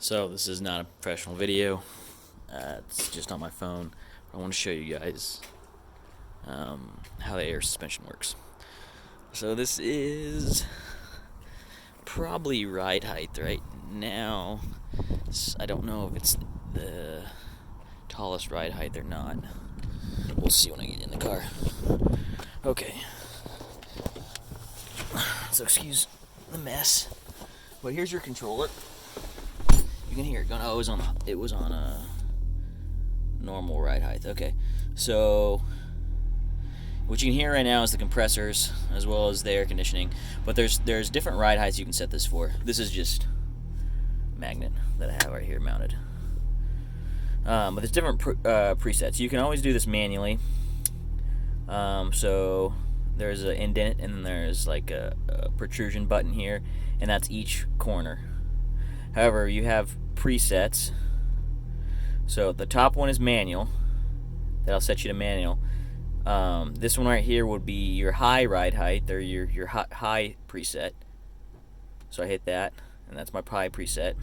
So this is not a professional video. It's just on my phone. I want to show you guys how the air suspension works. So this is probably ride height right now. I don't know if it's the tallest ride height or not. We'll see when I get in the car. Okay. So excuse the mess. But here's your controller. You can hear it going. Oh, it was on a normal ride height. Okay, so what you can hear right now is the compressors as well as the air conditioning. But there's different ride heights you can set this for. This is just a magnet that I have right here mounted. But there's different presets. You can always do this manually. So there's an indent and then there's like a protrusion button here, and that's each corner. However, you have presets. So the top one is manual. That'll set you to manual. This one right here would be your high ride height, or your high preset. So I hit that, and that's my high preset.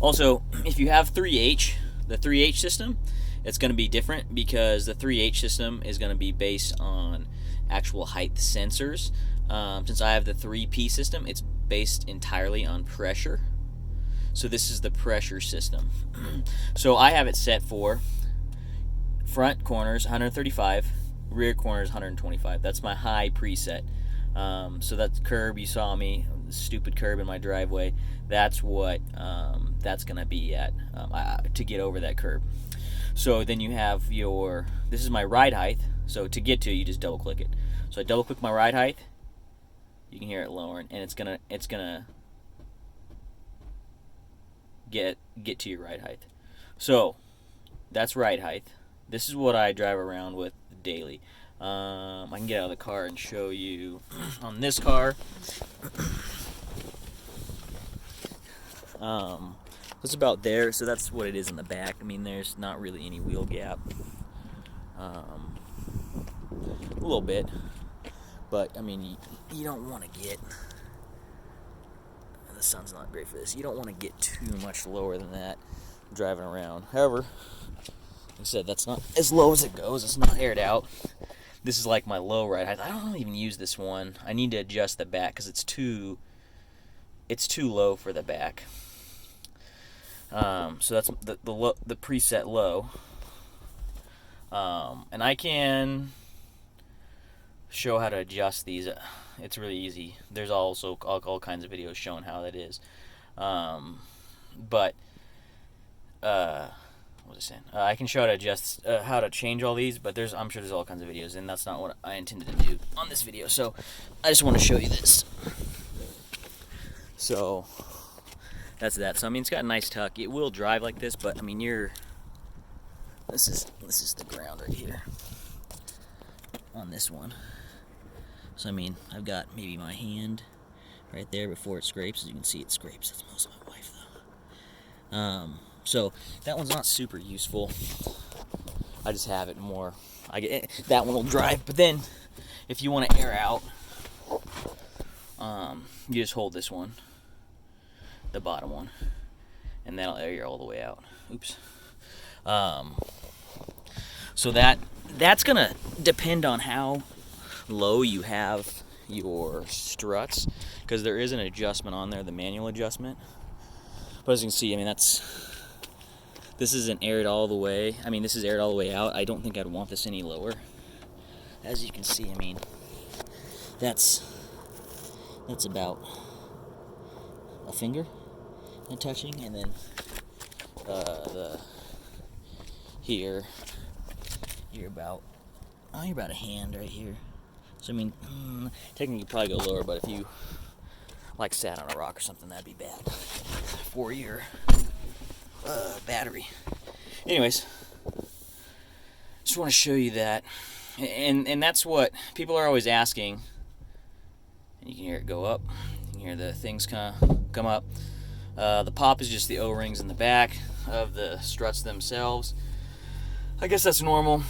Also, if you have 3H, the 3H system, it's going to be different because the 3H system is going to be based on actual height sensors. Since I have the 3P system, it's based entirely on pressure. So this is the pressure system. So I have it set for front corners 135, rear corners 125. That's my high preset. So that curb you saw me, the stupid curb in my driveway, that's what that's gonna be at to get over that curb. So then you have this is my ride height. So to get to, you just double click it. So I double click my ride height. You can hear it lowering, and it's gonna get to your ride height. So that's ride height. This is what I drive around with daily. I can get out of the car and show you on this car. It's about there, so that's what it is in the back. I mean, there's not really any wheel gap. A little bit, but I mean, you don't want to get. The sun's not great for this. You don't want to get too much lower than that driving around. However, like I said, that's not as low as it goes. It's not aired out. This is like my low ride height. I don't even use this one. I need to adjust the back because it's too low for the back. So that's the preset low. And I can show how to adjust these. It's really easy. There's also all kinds of videos showing how that is. But what was I saying? I can show how to adjust, how to change all these. But I'm sure there's all kinds of videos, and that's not what I intended to do on this video. So I just want to show you this. So that's that. So I mean, it's got a nice tuck. It will drive like this, but I mean, this is the ground right here on this one. So I mean, I've got maybe my hand right there before it scrapes. As you can see, it scrapes. That's most of my wife, though. So that one's not super useful. I just have it more. That one will drive. But then, if you want to air out, you just hold this one, the bottom one, and that'll air you all the way out. Oops. So that's gonna depend on how low you have your struts, because there is an adjustment on there, the manual adjustment. But as you can see, I mean, this isn't aired all the way. I mean, this is aired all the way out. I don't think I'd want this any lower. As you can see, I mean, that's about a finger and touching, and then here you're about a hand right here. So I mean, technically you probably go lower, but if you like sat on a rock or something, that'd be bad for your battery. Anyways, just want to show you that, and that's what people are always asking. And you can hear it go up. You can hear the things come up. The pop is just the O-rings in the back of the struts themselves. I guess that's normal.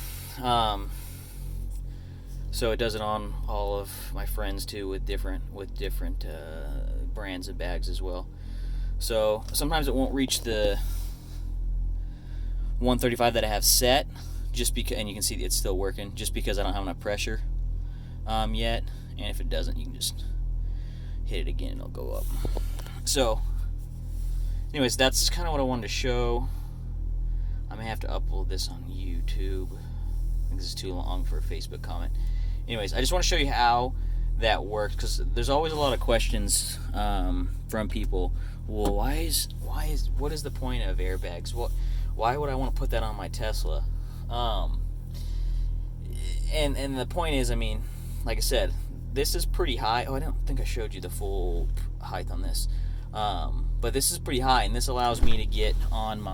So it does it on all of my friends too, with different brands of bags as well. So sometimes it won't reach the 135 that I have set, just because, and you can see it's still working, just because I don't have enough pressure yet. And if it doesn't, you can just hit it again and it'll go up. So anyways, that's kind of what I wanted to show. I may have to upload this on YouTube. I think this is too long for a Facebook comment. Anyways, I just want to show you how that works, because there's always a lot of questions from people. Well, what is the point of airbags? Why would I want to put that on my Tesla? And the point is, I mean, like I said, this is pretty high. Oh, I don't think I showed you the full height on this. But this is pretty high, and this allows me to get on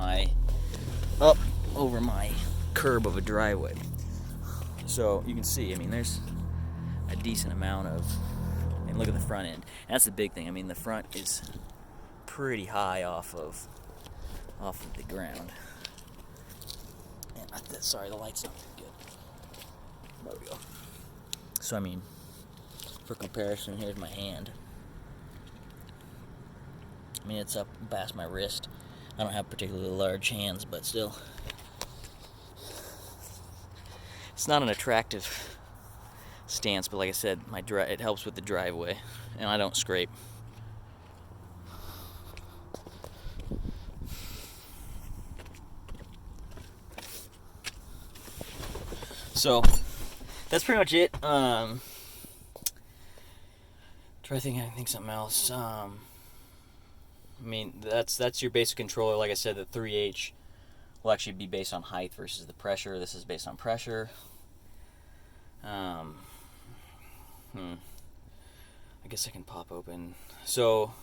up over my curb of a driveway. So you can see, I mean, there's a decent amount of, and look at the front end. And that's the big thing. I mean, the front is pretty high off of the ground. And sorry, the light's not good. There we go. So I mean, for comparison, here's my hand. I mean, it's up past my wrist. I don't have particularly large hands, but still, it's not an attractive stance. But like I said, it helps with the driveway, and I don't scrape. So that's pretty much it. Try to think something else. I mean, that's your basic controller. Like I said, the 3H will actually be based on height versus the pressure. This is based on pressure. I guess I can pop open. So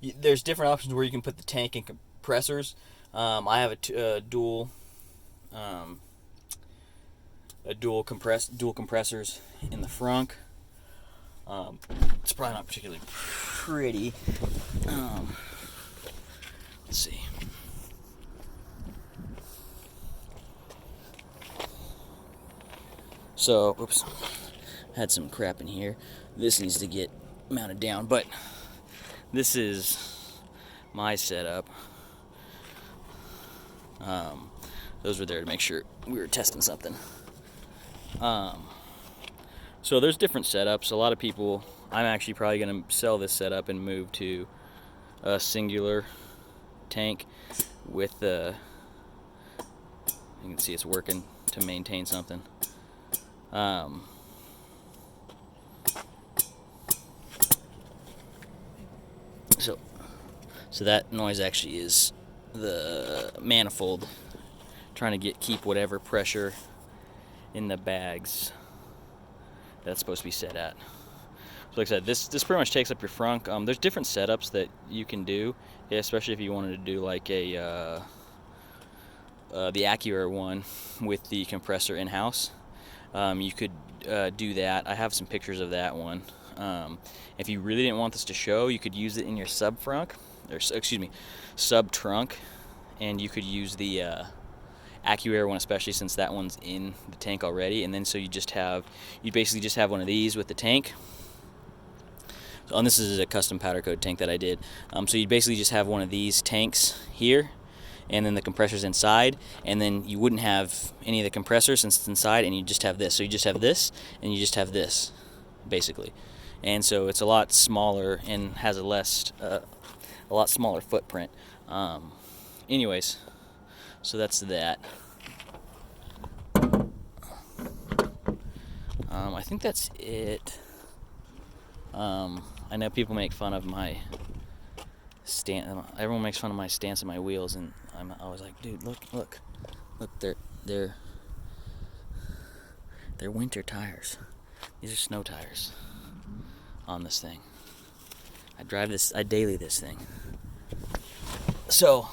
there's different options where you can put the tank and compressors. I have a dual compressors in the front. It's probably not particularly pretty. Let's see. So, oops, had some crap in here. This needs to get mounted down, but this is my setup. Those were there to make sure we were testing something. So there's different setups. A lot of people, I'm actually probably going to sell this setup and move to a singular tank with the, you can see it's working to maintain something. So that noise actually is the manifold trying to keep whatever pressure in the bags that's supposed to be set at. So like I said, this pretty much takes up your frunk. There's different setups that you can do, especially if you wanted to do like the AccuAir one with the compressor in-house. You could do that. I have some pictures of that one. If you really didn't want this to show, you could use it in your sub trunk, and you could use the AccuAir one, especially since that one's in the tank already. And then so you basically just have one of these with the tank. So, and this is a custom powder coat tank that I did. So you basically just have one of these tanks here, and then the compressor's inside, and then you wouldn't have any of the compressor since it's inside, and you just have this. So you just have this, and you just have this, basically. And so it's a lot smaller and has a lot smaller footprint. Anyways, so that's that. I think that's it. I know people make fun of my stance. Everyone makes fun of my stance and my wheels, and I'm always like, dude, look, they're winter tires. These are snow tires on this thing. I daily this thing. So,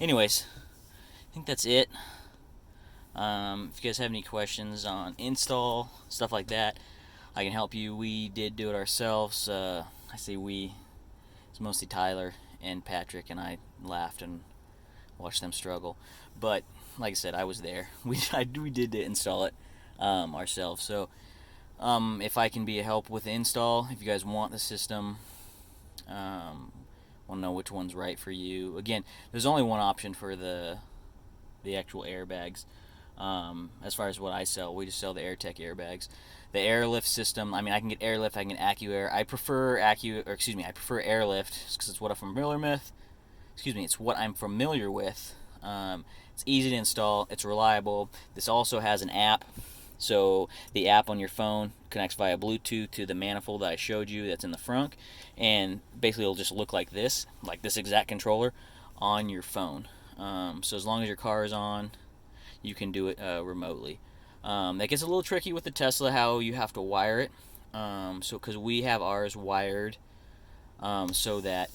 anyways, I think that's it. If you guys have any questions on install, stuff like that, I can help you. We did do it ourselves. I say we. It's mostly Tyler and Patrick, and I laughed and watched them struggle. But like I said, I was there. We did install it ourselves. So if I can be a help with the install, if you guys want the system, want to know which one's right for you. Again, there's only one option for the actual airbags. As far as what I sell, we just sell the airtekk airbags. The Airlift system, I mean, I can get Airlift, I can get AccuAir. I prefer I prefer Airlift because it's what I'm familiar with. It's what I'm familiar with. It's easy to install. It's reliable. This also has an app. So the app on your phone connects via Bluetooth to the manifold that I showed you that's in the front, and basically it'll just look like this exact controller on your phone. So as long as your car is on, you can do it remotely. That gets a little tricky with the Tesla, how you have to wire it. So because we have ours wired so that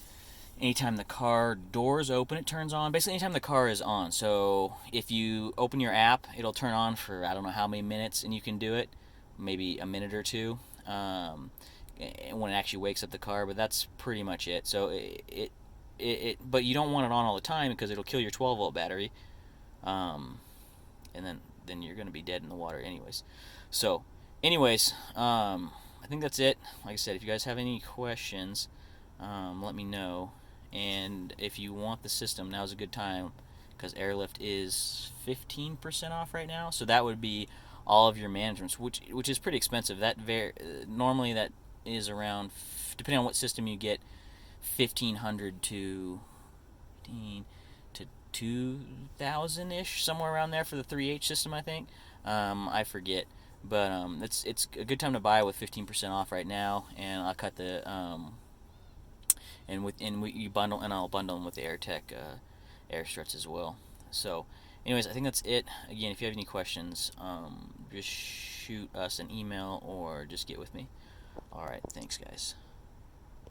anytime the car doors open, it turns on. Basically, anytime the car is on. So if you open your app, it'll turn on for I don't know how many minutes, and you can do it, maybe a minute or two, when it actually wakes up the car. But that's pretty much it. So but you don't want it on all the time because it'll kill your 12-volt battery, and then you're gonna be dead in the water anyways. So, anyways, I think that's it. Like I said, if you guys have any questions, let me know. And if you want the system, now's a good time because Airlift is 15% off right now. So that would be all of your managements, which is pretty expensive. Normally that is around, depending on what system you get, 1,500 to 2,000 ish, somewhere around there for the 3H system, I think. I forget, but it's a good time to buy with 15% off right now, and I'll cut the you bundle, and I'll bundle them with the airtekk air struts as well. So, anyways, I think that's it. Again, if you have any questions, just shoot us an email or just get with me. All right, thanks, guys.